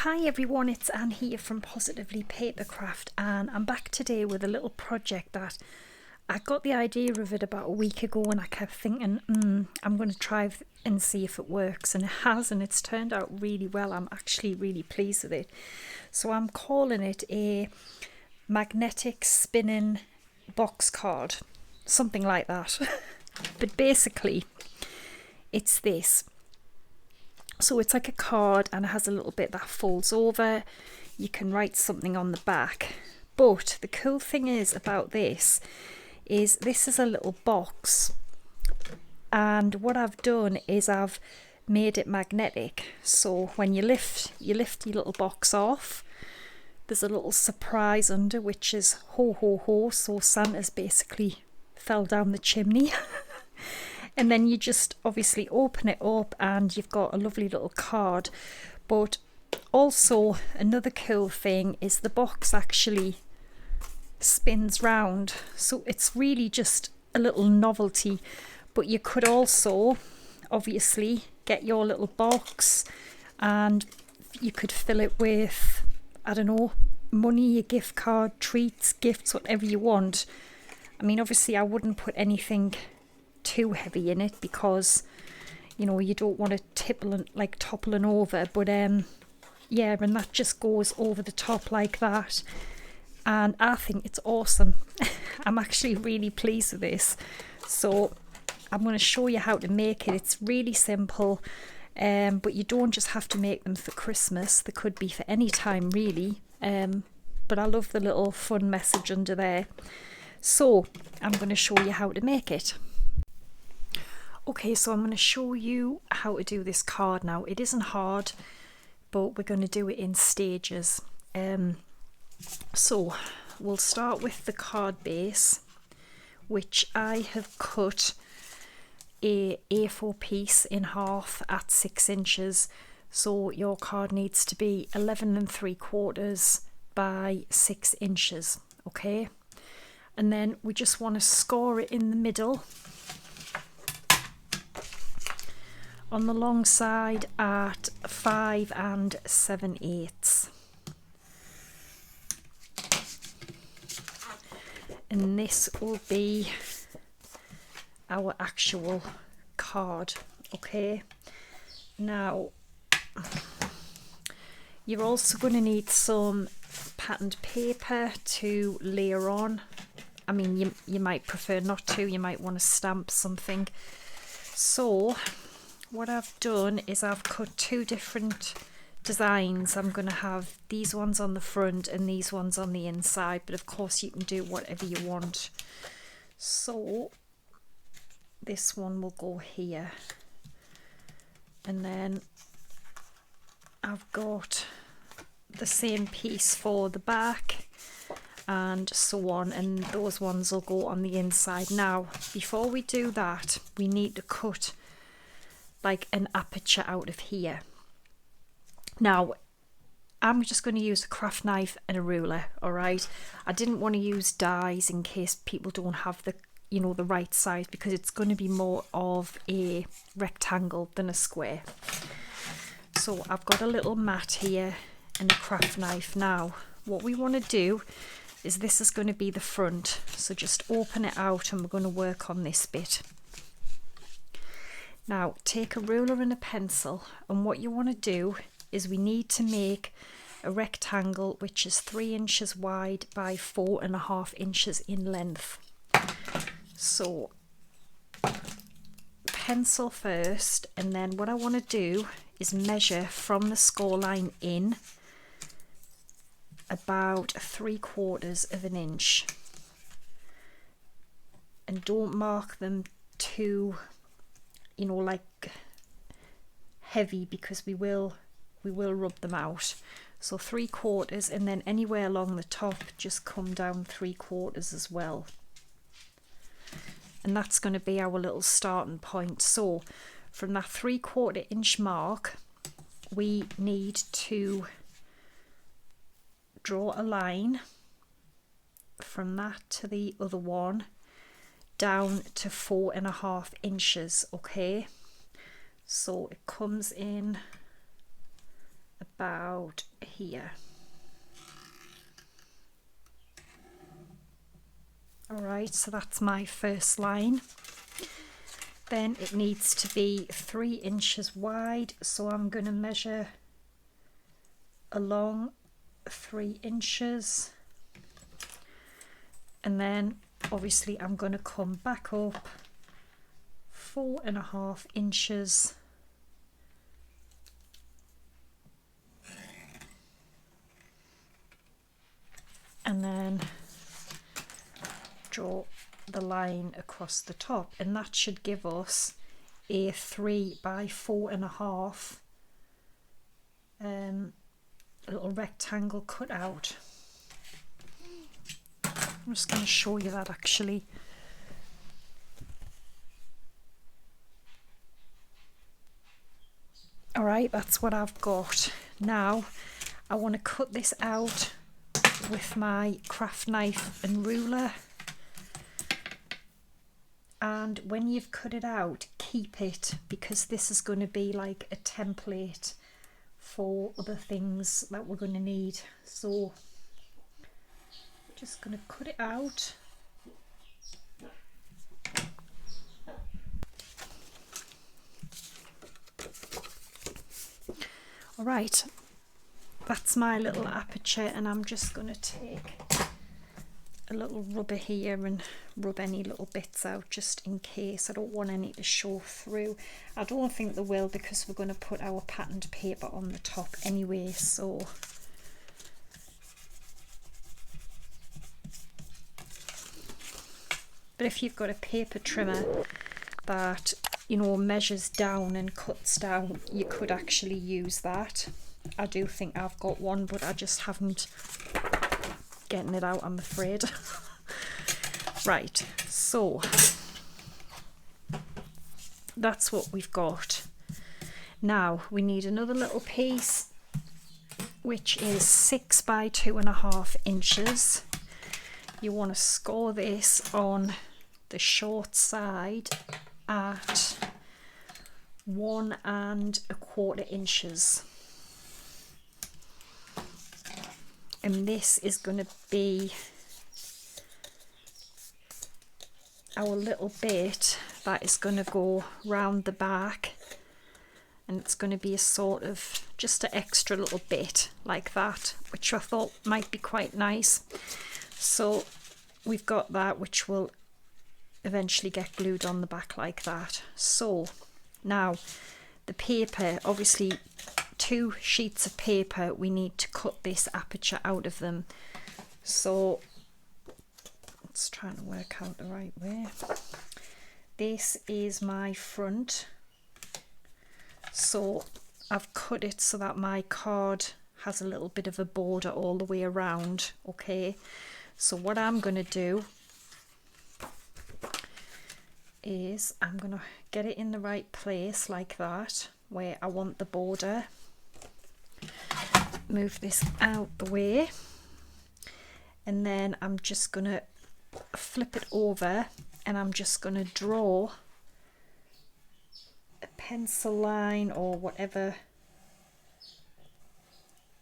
Hi everyone, it's Anne here from Positively Papercraft, and I'm back today with a little project that I got the idea of it about a week ago, and I kept thinking, I'm going to try and see if it works, and it has, and it's turned out really well. I'm actually really pleased with it. So I'm calling it a magnetic spinning box card, something like that. But basically it's this. So it's like a card, and it has a little bit that folds over. You can write something on the back. But the cool thing is about this is a little box. And what I've done is I've made it magnetic. So when you lift your little box off, there's a little surprise under, which is ho ho ho. So Santa's basically fell down the chimney. And then you just obviously open it up and you've got a lovely little card. But also another cool thing is the box actually spins round. So it's really just a little novelty. But you could also obviously get your little box and you could fill it with, I don't know, money, a gift card, treats, gifts, whatever you want. I mean, obviously I wouldn't put anything too heavy in it because, you know, you don't want to toppling over, but yeah, and that just goes over the top like that, and I think it's awesome. I'm actually really pleased with this, so I'm going to show you how to make it. It's really simple, but you don't just have to make them for Christmas. They could be for any time really, but I love the little fun message under there. So I'm going to show you how to make it. Okay, so I'm going to show you how to do this card now. It isn't hard, but we're going to do it in stages. So we'll start with the card base, which I have cut a A4 piece in half at 6 inches. So your card needs to be 11 3/4 by 6 inches, okay? And then we just want to score it in the middle on the long side at 5 7/8. And this will be our actual card, okay? Now you're also going to need some patterned paper to layer on. I mean, you might prefer not to, you might want to stamp something. So what I've done is I've cut two different designs. I'm going to have these ones on the front and these ones on the inside, but of course you can do whatever you want. So this one will go here, and then I've got the same piece for the back and so on, and those ones will go on the inside. Now before we do that, we need to cut like an aperture out of here. Now I'm just going to use a craft knife and a ruler, all right? I didn't want to use dies in case people don't have the, you know, the right size, because it's going to be more of a rectangle than a square. So I've got a little mat here and a craft knife. Now what we want to do is, this is going to be the front, so just open it out and we're going to work on this bit. Now take a ruler and a pencil, and what you want to do is we need to make a rectangle which is 3 inches wide by 4.5 inches in length. So pencil first, and then what I want to do is measure from the score line in about 3/4 of an inch, and don't mark them too, you know, like heavy, because we will rub them out. So 3/4, and then anywhere along the top just come down 3/4 as well, and that's going to be our little starting point. So from that 3/4 inch mark we need to draw a line from that to the other one down to 4.5 inches, okay? So it comes in about here. Alright, so that's my first line. Then it needs to be 3 inches wide, so I'm going to measure along 3 inches, and then obviously I'm going to come back up 4.5 inches, and then draw the line across the top, and that should give us a 3 by 4.5 little rectangle cut out. I'm just going to show you that actually. Alright, that's what I've got. Now I want to cut this out with my craft knife and ruler. And when you've cut it out, keep it, because this is going to be like a template for other things that we're going to need. So just going to cut it out. All right, that's my little aperture, and I'm just going to take a little rubber here and rub any little bits out just in case. I don't want any to show through. I don't think there will, because we're going to put our patterned paper on the top anyway, so but if you've got a paper trimmer that, you know, measures down and cuts down, you could actually use that. I do think I've got one, but I just haven't getting it out, I'm afraid. Right, so that's what we've got. Now we need another little piece, which is 6 by 2.5 inches. You want to score this on the short side at 1 1/4 inches. And this is going to be our little bit that is going to go round the back, and it's going to be a sort of just an extra little bit like that, which I thought might be quite nice. So we've got that, which will eventually get glued on the back like that. So now the paper, obviously 2 sheets of paper, we need to cut this aperture out of them. So let's try to work out the right way. This is my front, so I've cut it so that my card has a little bit of a border all the way around. Okay, so what I'm going to do is I'm going to get it in the right place like that, where I want the border. Move this out the way, and then I'm just going to flip it over, and I'm just going to draw a pencil line or whatever.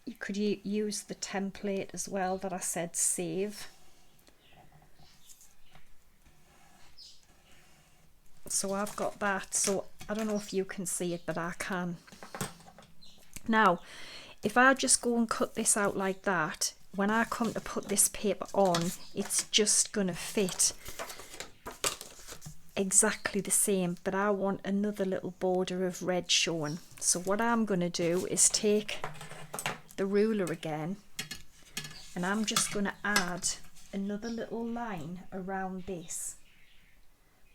You could use the template as well that I said save. So I've got that, so I don't know if you can see it, but I can. Now if I just go and cut this out like that, when I come to put this paper on, it's just going to fit exactly the same, but I want another little border of red showing. So what I'm going to do is take the ruler again, and I'm just going to add another little line around this,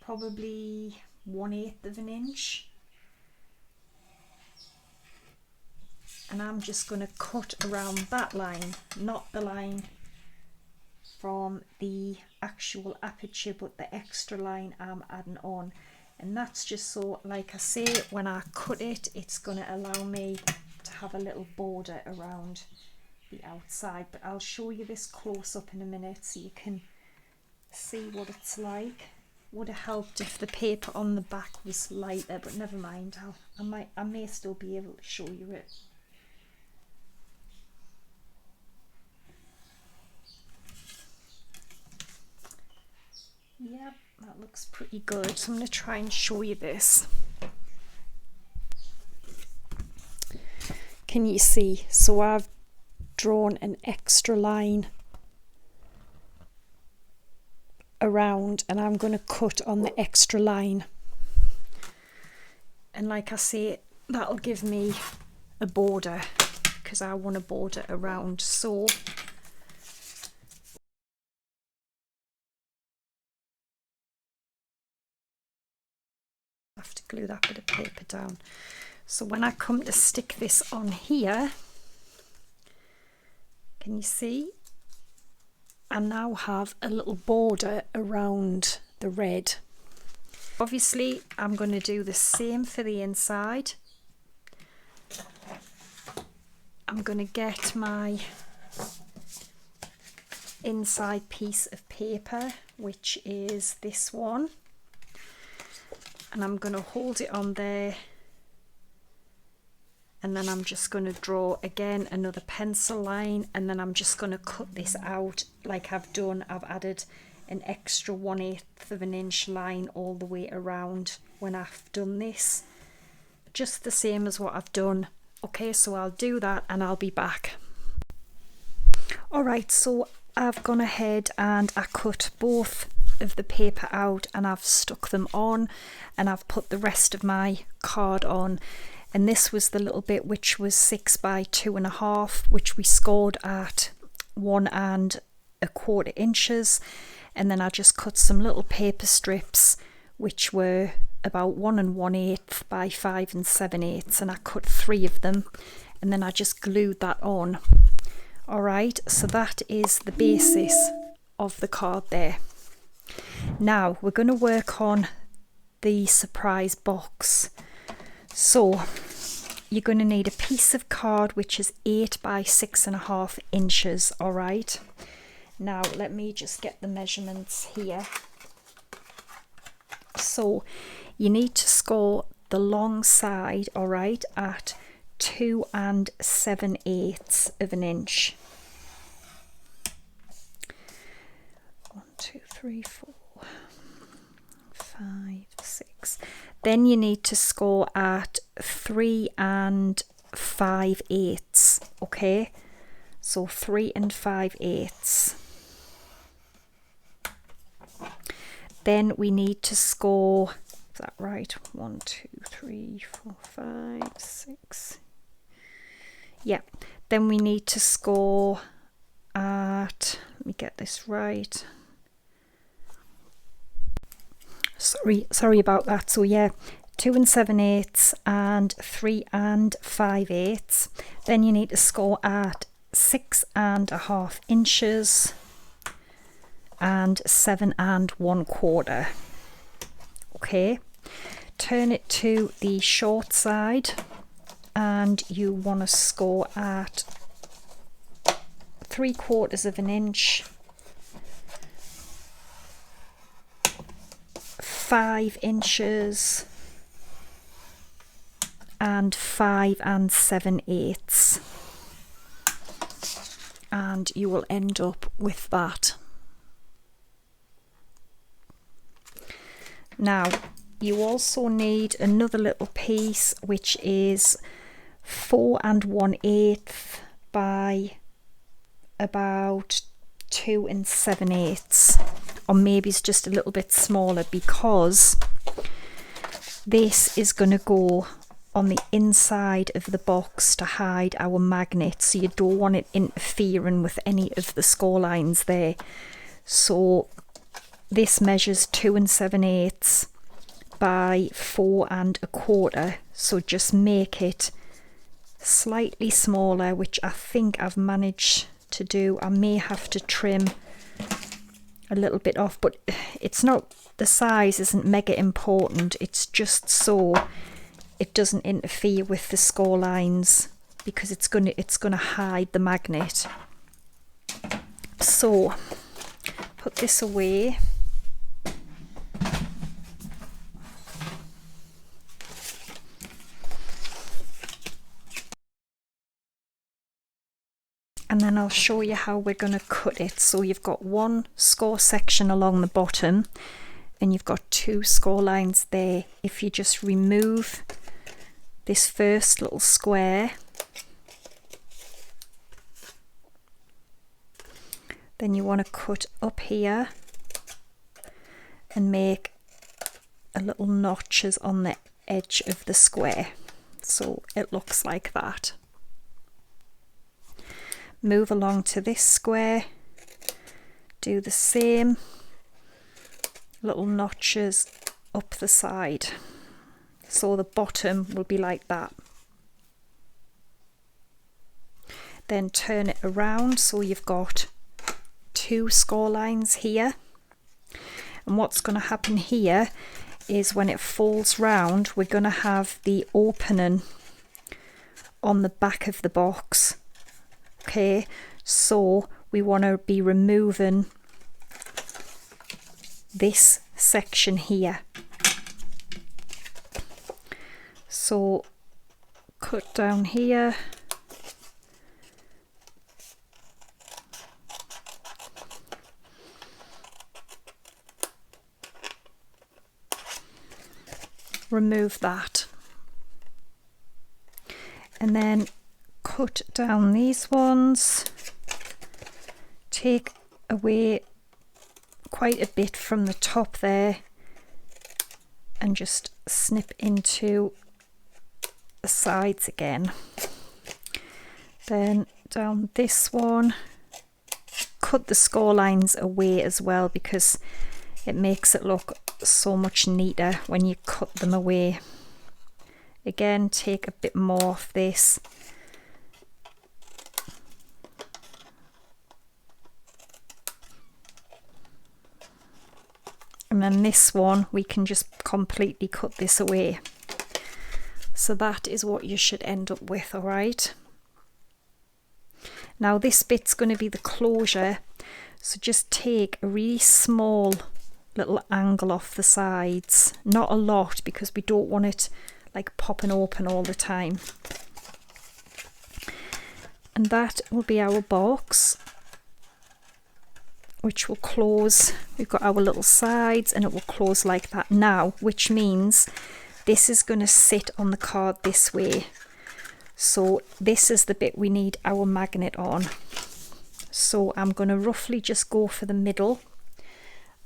probably 1/8 of an inch. And I'm just going to cut around that line, not the line from the actual aperture, but the extra line I'm adding on. And that's just so, like I say, when I cut it, it's going to allow me to have a little border around the outside. But I'll show you this close up in a minute so you can see what it's like. Would have helped if the paper on the back was lighter, but never mind. I may still be able to show you it. Yep, that looks pretty good. So I'm going to try and show you this. Can you see? So I've drawn an extra line around and I'm going to cut on the extra line. And like I say, that'll give me a border because I want a border around. So I have to glue that bit of paper down. So when I come to stick this on here, can you see? I now have a little border around the red. Obviously, I'm going to do the same for the inside. I'm going to get my inside piece of paper, which is this one, and I'm going to hold it on there, and then I'm just going to draw again another pencil line, and then I'm just going to cut this out like I've done. I've added an extra 1/8 of an inch line all the way around when I've done this, just the same as what I've done. Okay, so I'll do that and I'll be back. Alright, so I've gone ahead and I cut both of the paper out and I've stuck them on, and I've put the rest of my card on. And this was the little bit which was 6 by 2.5, which we scored at 1 1/4 inches. And then I just cut some little paper strips which were about 1 1/8 by 5 7/8, and I cut 3 of them, and then I just glued that on. Alright, so that is the basis of the card there. Now we're going to work on the surprise box. So you're going to need a piece of card which is 8 by 6.5 inches. Alright, now let me just get the measurements here. So you need to score the long side, alright, at 2 7/8 of an inch. 1, 2, 3, 4, 5, 6. Then you need to score at 3 5/8. Okay, so 3 5/8. Then we need to score, is that right? 1, 2, 3, 4, 5, 6. Yeah, then we need to score at, let me get this right. Sorry about that. So yeah, 2 7/8 and 3 5/8. Then you need to score at 6.5 inches and 7 1/4. Okay, turn it to the short side and you want to score at 3/4 of an inch, 5 inches and 5 7/8, and you will end up with that. Now you also need another little piece which is 4 1/8 by about 2 7/8, or maybe it's just a little bit smaller, because this is going to go on the inside of the box to hide our magnet, so you don't want it interfering with any of the score lines there. So this measures 2 7/8 by 4 1/4, so just make it slightly smaller, which I think I've managed to do. I may have to trim a little bit off, but it's not, the size isn't mega important, it's just so it doesn't interfere with the score lines, because it's gonna hide the magnet. So put this away. and then I'll show you how we're going to cut it. So you've got one score section along the bottom and you've got two score lines there. If you just remove this first little square, then you want to cut up here and make a little notches on the edge of the square, so it looks like that. Move along to this square, do the same, little notches up the side, so the bottom will be like that. Then turn it around so you've got two score lines here, and what's going to happen here is when it folds round, we're going to have the opening on the back of the box. Okay, so we want to be removing this section here. So cut down here, remove that, and then cut down these ones, take away quite a bit from the top there and just snip into the sides again. Then down this one, cut the score lines away as well because it makes it look so much neater when you cut them away. Again, take a bit more of this. And then this one, we can just completely cut this away. So that is what you should end up with, all right? Now this bit's going to be the closure, so just take a really small little angle off the sides, not a lot because we don't want it like popping open all the time. And that will be our box, which will close. We've got our little sides and it will close like that now, which means this is going to sit on the card this way. So this is the bit we need our magnet on. So I'm going to roughly just go for the middle.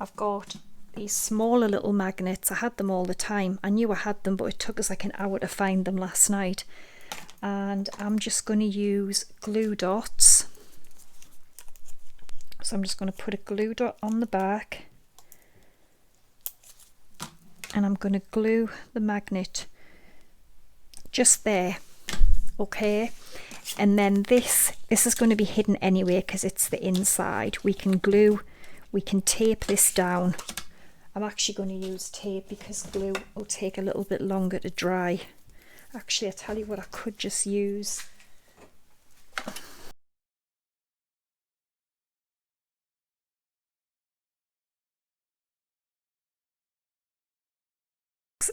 I've got these smaller little magnets. I had them all the time. I knew I had them, but it took us like an hour to find them last night. And I'm just going to use glue dots. So I'm just going to put a glue dot on the back. And I'm going to glue the magnet just there. Okay. And then this is going to be hidden anyway because it's the inside. We can tape this down. I'm actually going to use tape because glue will take a little bit longer to dry. Actually, I tell you what, I could just use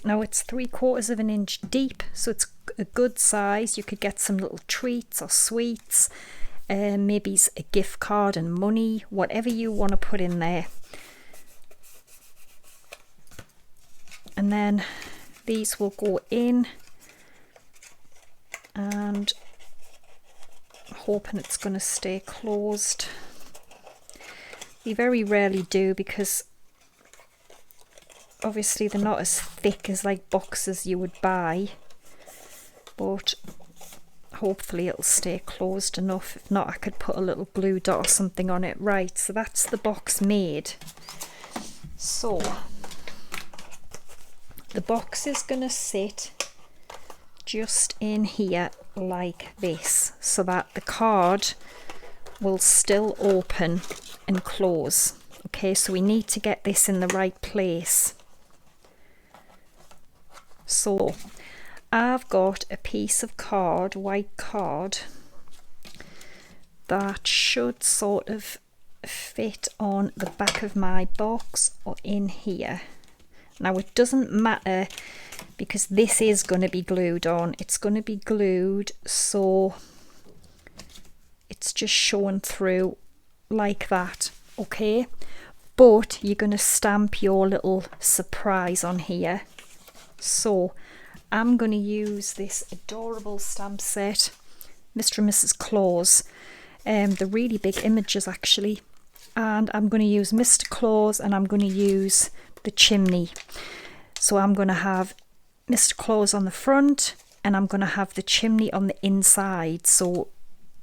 now it's 3/4 of an inch deep, so it's a good size. You could get some little treats or sweets, maybe a gift card and money, whatever you want to put in there. And then these will go in, and hoping it's going to stay closed. We very rarely do because obviously they're not as thick as like boxes you would buy, but hopefully it'll stay closed enough. If not, I could put a little glue dot or something on it. Right, so that's the box made. So the box is going to sit just in here like this, so that the card will still open and close. Okay, so we need to get this in the right place. So I've got a piece of card, white card, that should sort of fit on the back of my box or in here. Now it doesn't matter because this is going to be glued on. It's going to be glued, so it's just showing through like that, okay? But you're going to stamp your little surprise on here. So I'm going to use this adorable stamp set, Mr. and Mrs. CLAUS, the really big images actually, and I'm going to use Mr. CLAUS and I'm going to use the chimney. So I'm going to have Mr. CLAUS on the front and I'm going to have the chimney on the inside, so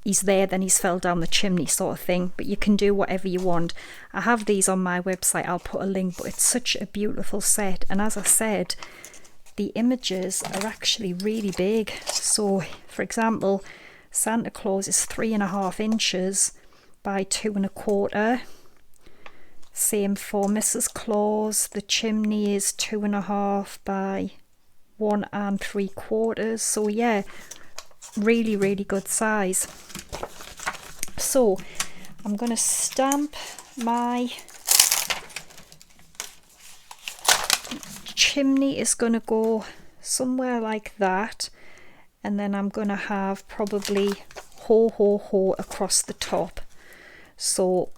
he's there, then he's fell down the chimney sort of thing, but you can do whatever you want. I have these on my website, I'll put a link, but it's such a beautiful set, and as I said, the images are actually really big. So for example, Santa Claus is 3.5 inches by 2.25. Same for Mrs. Claus, the chimney is 2.5 by 1.75. So yeah, really good size. So I'm going to stamp my chimney, is going to go somewhere like that, and then I'm going to have probably ho ho ho across the top. So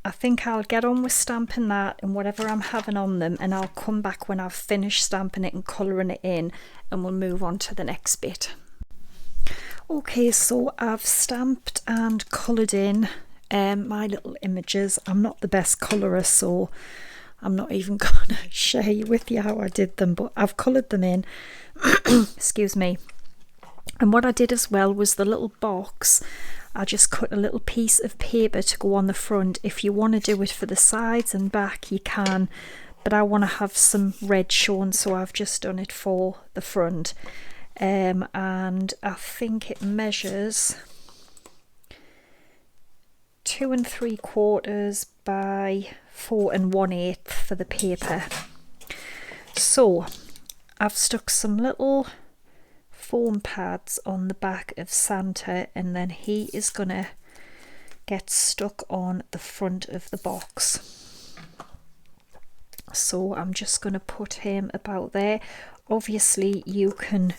I think I'll get on with stamping that and whatever I'm having on them, and I'll come back when I've finished stamping it and colouring it in, and we'll move on to the next bit. Okay, so I've stamped and coloured in my little images. I'm not the best colourer, so I'm not even going to share with you how I did them, but I've coloured them in. Excuse me. And what I did as well was the little box, I just cut a little piece of paper to go on the front. If you want to do it for the sides and back, you can, but I want to have some red shown, so I've just done it for the front. And I think it measures 2 3/4 by 4 1/8 for the paper. So I've stuck some little foam pads on the back of Santa, and then he is gonna get stuck on the front of the box. So I'm just gonna put him about there. Obviously you can,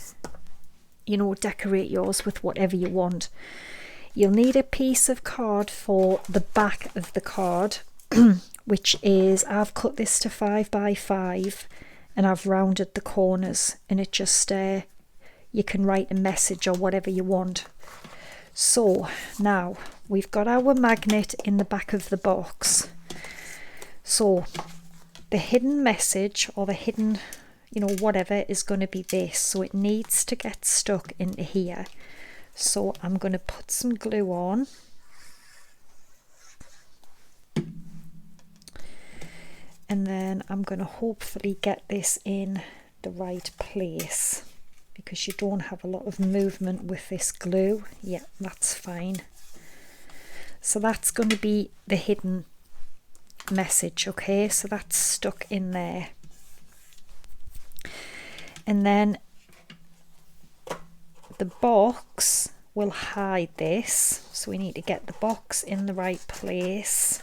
you know, decorate yours with whatever you want. You'll need a piece of card for the back of the card, which is, I've cut this to 5 by 5 and I've rounded the corners, and it just you can write a message or whatever you want. So now we've got our magnet in the back of the box. So the hidden message, or the hidden, you know, whatever, is going to be this. So it needs to get stuck into here. So I'm going to put some glue on. And then I'm going to hopefully get this in the right place, because you don't have a lot of movement with this glue. Yeah, that's fine. So that's going to be the hidden message, okay? So that's stuck in there. And then the box will hide this, so we need to get the box in the right place,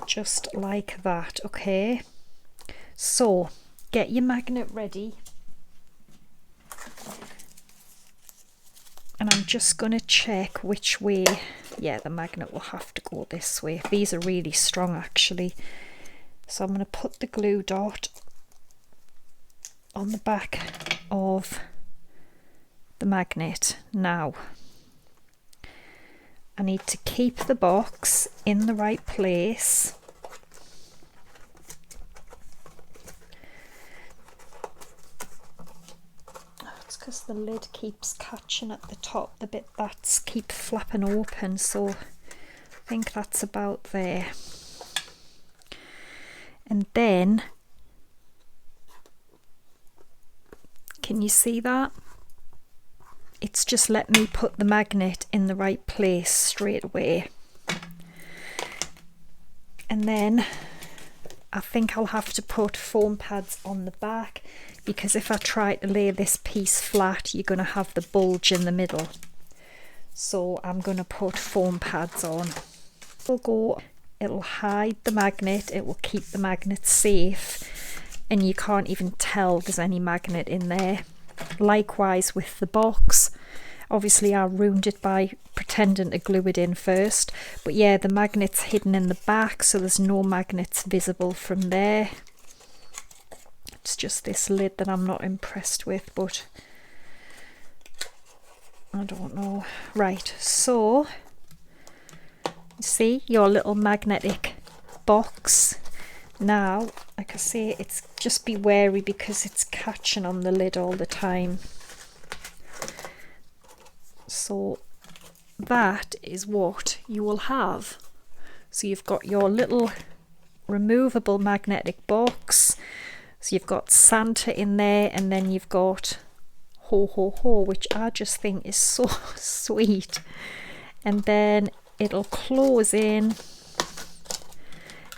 just like that, okay? So get your magnet ready, and I'm just going to check which way. Yeah, the magnet will have to go this way. These are really strong actually. So I'm going to put the glue dot on the back of the magnet. Now I need to keep the box in the right place. It's because the lid keeps catching at the top, the bit that's keep flapping open, so I think that's about there. And then, can you see that? It's just let me put the magnet in the right place straight away. And then I think I'll have to put foam pads on the back, because if I try to lay this piece flat, you're going to have the bulge in the middle. So I'm going to put foam pads on. It'll hide the magnet, it will keep the magnet safe, and you can't even tell there's any magnet in there. Likewise with the box, Obviously I ruined it by pretending to glue it in first, but yeah, the magnet's hidden in the back, so there's no magnets visible from there. It's just this lid that I'm not impressed with, but I don't know. Right, so see your little magnetic box. Now, like I say, it's just be wary because it's catching on the lid all the time. So that is what you will have. So you've got your little removable magnetic box. So you've got Santa in there, and then you've got Ho Ho Ho, which I just think is so sweet. And then it'll close in.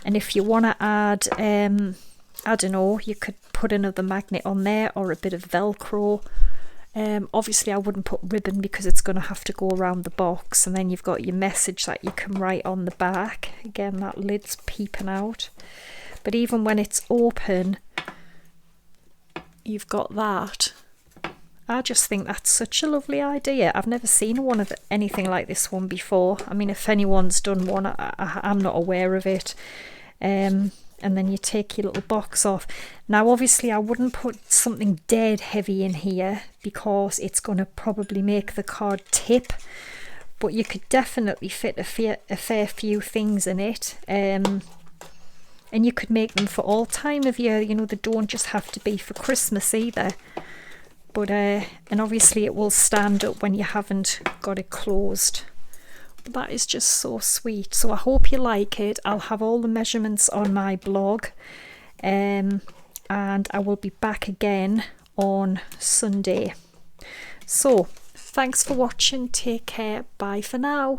And if you want to add, I don't know, you could put another magnet on there or a bit of Velcro. Obviously I wouldn't put ribbon because it's going to have to go around the box. And then you've got your message that you can write on the back. Again, that lid's peeping out. But even when it's open, you've got that. I just think that's such a lovely idea. I've never seen one of anything like this one before. I mean, if anyone's done one, I'm not aware of it. And then you take your little box off. Now, obviously, I wouldn't put something dead heavy in here because it's going to probably make the card tip. But you could definitely fit a fair few things in it. And you could make them for all time of year. You know, they don't just have to be for Christmas either. But and obviously it will stand up when you haven't got it closed. But that is just so sweet. So I hope you like it. I'll have all the measurements on my blog, and I will be back again on Sunday. So thanks for watching. Take care. Bye for now.